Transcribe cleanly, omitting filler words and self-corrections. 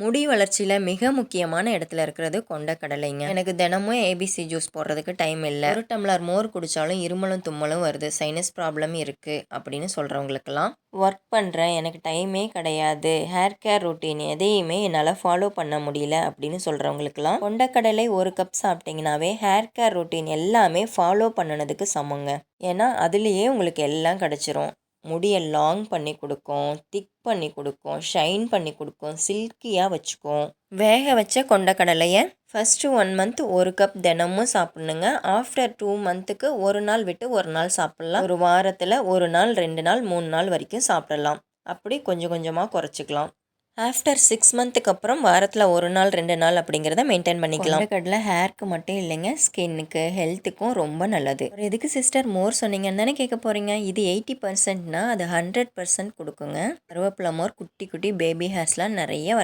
முடி வளர்ச்சியில் மிக முக்கியமான இடத்துல இருக்கிறது கொண்டக்கடலைங்க. எனக்கு தினமும் ஏபிசி ஜூஸ் போடுறதுக்கு டைம் இல்லை, ஒரு டம்ளர் மோர் குடித்தாலும் இருமலும் தும்மலும் வருது, சைனஸ் ப்ராப்ளம் இருக்குது அப்படின்னு சொல்கிறவங்களுக்கெல்லாம், ஒர்க் பண்ணுறேன் எனக்கு டைமே கிடையாது, ஹேர் கேர் ரொட்டீன் எதையுமே என்னால் ஃபாலோ பண்ண முடியல அப்படின்னு சொல்கிறவங்களுக்கெல்லாம் கொண்டக்கடலை ஒரு கப் சாப்பிட்டிங்கனாவே ஹேர் கேர் ரொட்டீன் எல்லாமே ஃபாலோ பண்ணினதுக்கு சமங்க. ஏன்னா அதுலேயே உங்களுக்கு எல்லாம் கிடச்சிரும். முடியை லாங் பண்ணி கொடுக்கும், திக் பண்ணி கொடுக்கும், ஷைன் பண்ணி கொடுக்கும், சில்கியாக வச்சுக்கும். வேக வச்ச கொண்டக்கடலையை ஃபஸ்ட்டு 1 மந்த் ஒரு கப் தினமும் சாப்பிட்ணுங்க. ஆஃப்டர் 2 மந்த்துக்கு ஒரு நாள் விட்டு ஒரு நாள் சாப்பிட்லாம். ஒரு வாரத்தில் 1 நாள் 2 நாள் 3 நாள் வரைக்கும் சாப்பிடலாம். அப்படி கொஞ்சம் கொஞ்சமாக குறைச்சிக்கலாம். ஆஃப்டர் 6 மந்த்துக்கு அப்புறம் வாரத்தில் 1 நாள் 2 நாள் அப்படிங்கிறத மெயின்டைன் பண்ணிக்கலாம். கொண்டக்கடலை ஹேருக்கு மட்டும் இல்லைங்க, ஸ்கின்னுக்கு ஹெல்த்துக்கும் ரொம்ப நல்லது. ஒரு எதுக்கு சிஸ்டர் மோர் சொன்னீங்கன்னு தானே கேட்க போகிறீங்க. இது 80%னா அது 100% கொடுக்குங்க. கருவேப்பிலை மோர் குட்டி குட்டி பேபி ஹேர்ஸ்லாம் நிறைய